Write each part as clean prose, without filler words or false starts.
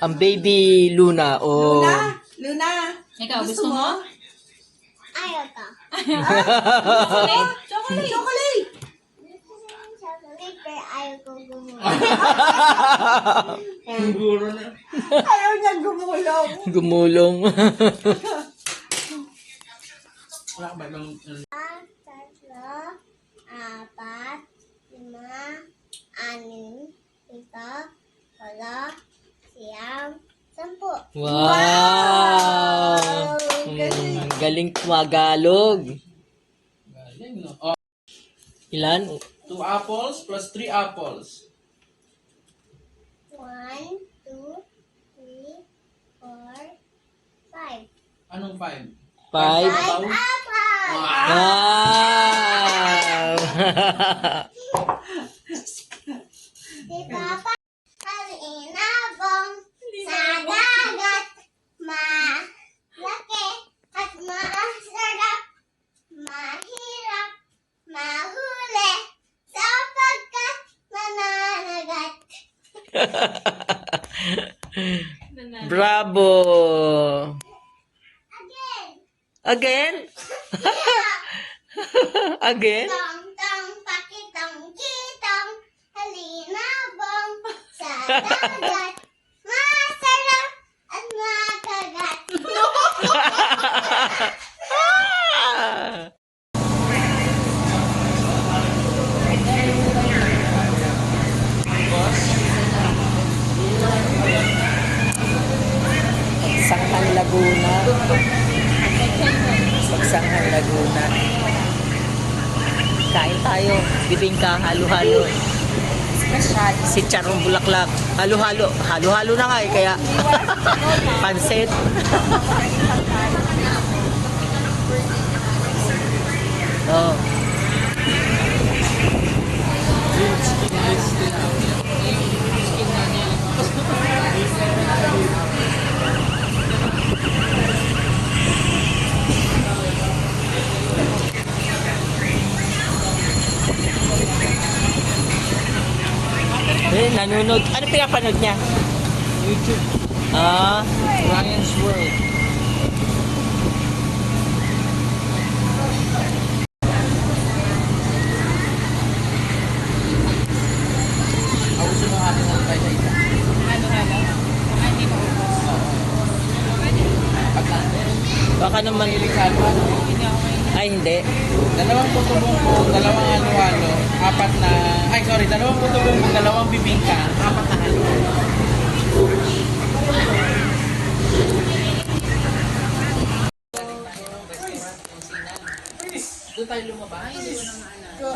Ang baby Luna o Luna. Ikaw, gusto mo? Ayaw ka. Chocolate. Chocolate. Chocolate, pero ayaw ko gumawa. Ang guro na. Ayaw niya gumulong. gumulong. Wala ba bang... Tatlo, apat, lima, anim, ito, walo, siyam, 10. Wow! Galing tumagalog. Galing, no? Oh, Ilan? 2 apples plus 3 apples. 1, 2, 3, 4, 5. Anong 5? 5. 5 apples! Wow! Si Papa, kalinabong sa dagat, malaki at masarap, mahirap, mahuli, sapagkat mananagat. Bravo! Again! Again? Again? Tong-tong, pakitong-kitong, halinabong sa dagat, masarap at makagat. Pagsanghan Laguna. Pagsanghan Laguna. Kain tayo. Bibingka, halo-halo. Si Charong Bulaklak. Halo-halo. Halo-halo na nga eh, kaya pansit. Oh. Nanonood. Ano pinapanood niya? YouTube. Ah, Ryan's World. Ako gusto mo akin ng tayo sa isa. Halo-halo. Ay, hindi mo ubos. baka naman. Mahilig sa halo-halo. Hindi ako ngayon. Ay, hindi. Dalawang puto bumbong, dalawang halo-halo, apat na... Ay, sorry. Dalawang puto bumbong, dalawang bibingka, apat na halo-halo. Doon tayo lumabas. Go.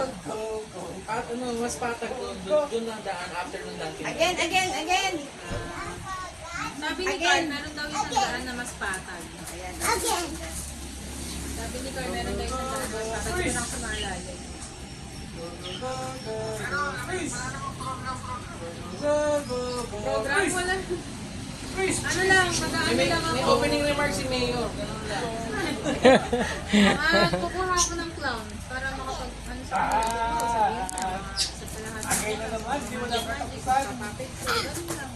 At ano, mas patag doon. Doon na daan after ng Dunkin'. Again. Sabi ni Carl, meron daw isang daan na mas patag. Ayan. Again. Sabi ni Carl, meron daw isang daan na mas patag. Ito lang sa malalim. Program wala. Ano lang, mag-ano May lang ako. opening remarks si Mayor. Ganun lang. Kukuha ako ng clown para makapag, ano sa mga sasabihin sa palahat. Agay na naman, di mo dapat tapusan. Kapapit ko, ganun lang.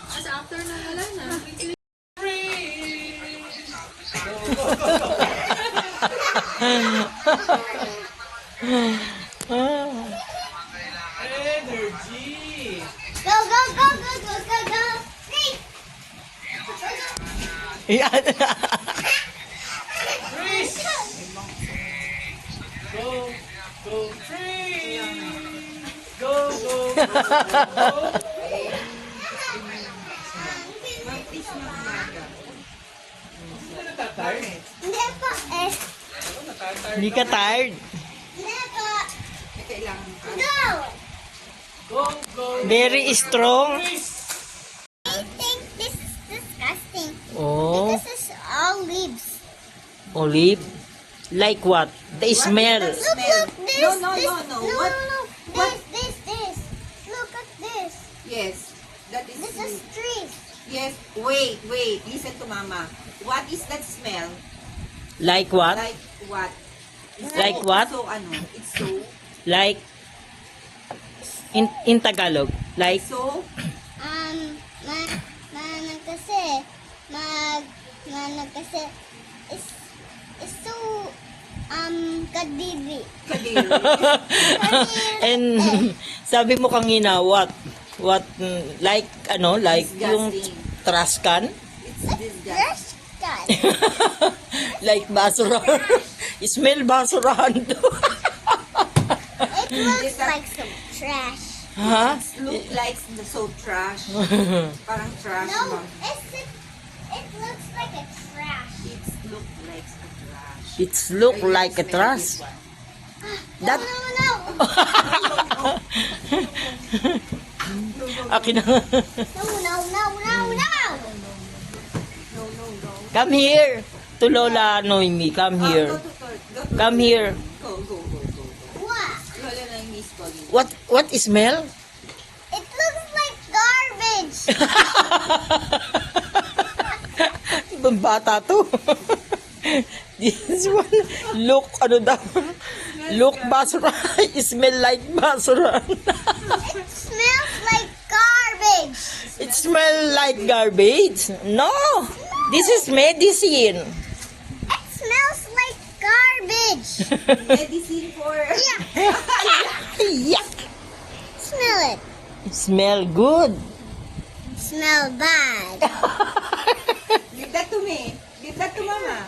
Kasi after na wala na. Energy! Go, go, go, go, go, go, go. Hey! Yan. Freeze! Go! Go! Freeze! Go! Go! Go! Hindi natatard? Hindi po eh. Natatard. Hindi ka tired? Hindi po. Go! Go! Go! Very strong. Freeze! I think this is disgusting. Oh, This is all leaves. olive. Like what? The smell. Look, look, this, No. this, What? no. This. Look at this. Yes. That is... This is trees. Yes. Wait. Listen to Mama. What is that smell? Like what? Like what? Like what? So, ano? It's so... Like in Tagalog. Like, So, Manang kasi, manang kasi, is so, kadiri. kadiri. and sabi mo kanina, what, like, like yung Disgusting. trash can? It's disgusting. Yes, God. Like basura. Smell basurahan to. It looks like some trash. Ha? Look like so trash. Parang trash No, ba? it looks like a trash. It's look like a trash. It's look Are you like a gonna smell trash. this one? That, No. akin na. No. Come here. To Lola Noemi, come here. Go to Come here. Go. What? Lola na yung miss calling. What smell? It looks like garbage. Ibang bata to. This one, look, look basura. Smell like basura. It smells like garbage. It smell like garbage. No, this is medicine. It smells like garbage. Medicine for... Yuck. Smell it. Smell good. Smell bad. Give that to me. Give that to mama.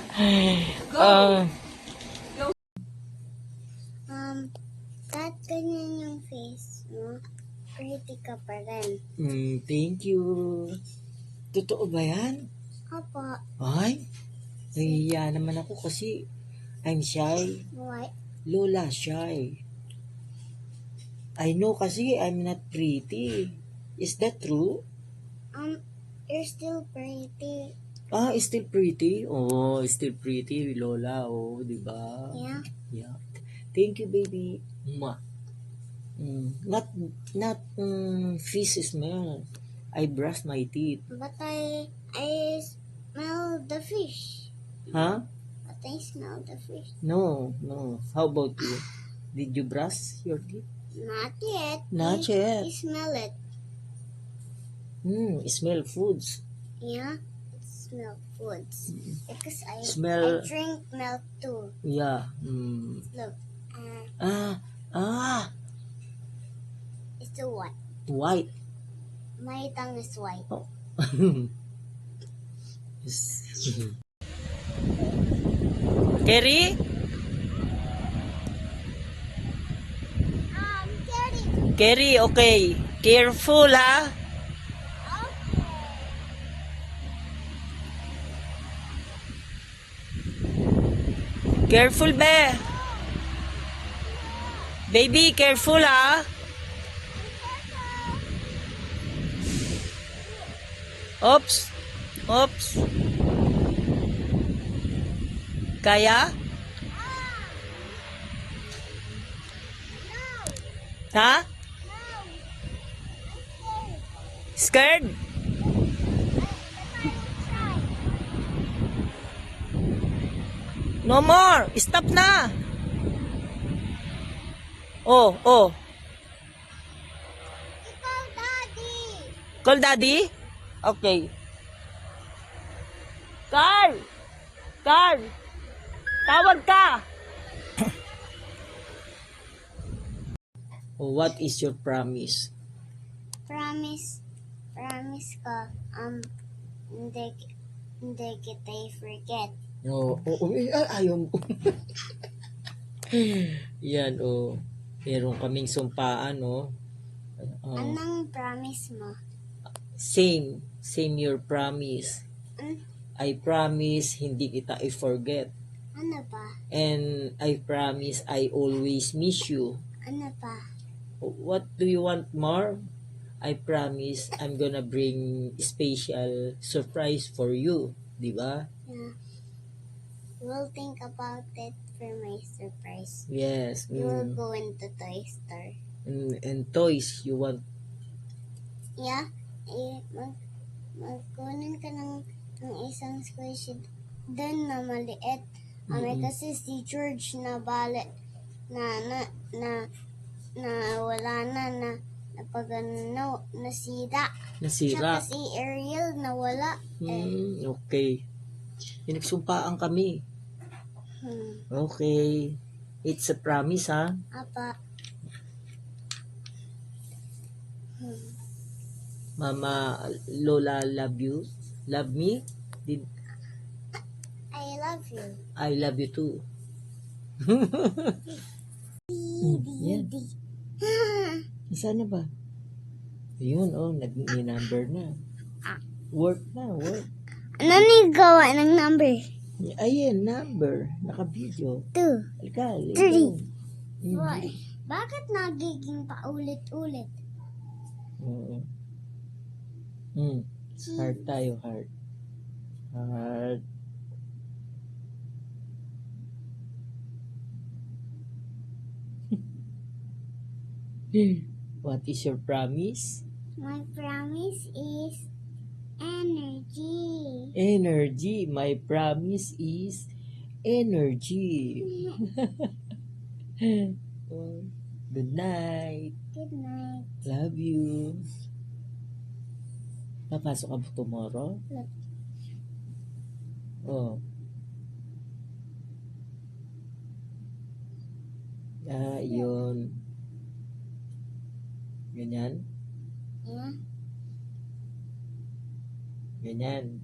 Go. Kahit ganyan yung face mo, pretty ka pa rin. Thank you. Totoo ba yan? Opo. Ay, nahihiya naman ako kasi I'm shy. What? Lola, shy. I know kasi I'm not pretty. Is that true? You're still pretty. Ah, still pretty? Oh, still pretty, Lola. Oh, di ba? Yeah. Yeah. Thank you, baby. Mwah. Not fish smell. I brush my teeth. But I smell the fish. Huh? But I smell the fish. No. How about you? Did you brush your teeth? Not yet. Not yet. You smell it. Smell foods. Yeah. It smell foods. Because I Smell- drink milk too. Yeah. Look. It's a what? White. My tongue is white. Oh. Yes. Kerry? Daddy. Kerry, okay. Careful, ha? Careful, be. Baby, careful, ha? Oops. Kaya? Ha? Scared? No more. Stop na. Oh. Ikaw, Daddy. Call daddy? Okay. Carl! Tawag ka! Oh, what is your promise? Promise ko, hindi kita i-forget. Ayaw mo. Yan, meron kaming sumpaan, Anong promise mo? Same your promise. I promise hindi kita i-forget. Ano pa? And I promise I always miss you. Ano pa? What do you want more? I promise I'm gonna bring special surprise for you. Di ba? Yeah. We'll think about it for my surprise. Yes. We will go into toy store. And toys, you want. Yeah? Magkunin ka ng isang squishy doon na maliit. Kasi si George na bale na wala na nasira. Nasira. Tsaka si Ariel nawala. Okay. Pinagsumpaan kami. Okay. It's a promise, ha? Apa. Mama, Lola, love you. Love me? I love you. I love you too. Yan. Saan na ba? Ayun, may number na. Work na, work. Ano ni gawa ng number? Ayan, number. Naka-video. 2, Halika, 3. Why? Bakit nagiging paulit-ulit? Oo. Heart tayo, heart. Heart. What is your promise? My promise is energy. Energy. My promise is energy. Good night. Good night. Love you. Papasok ka ba tomorrow? Oh. Yun. Ganyan. Yeah. Ganyan.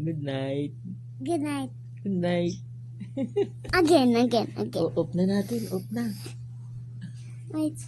Good night. Good night. Good night. Again. Off na natin. Off na. Wait.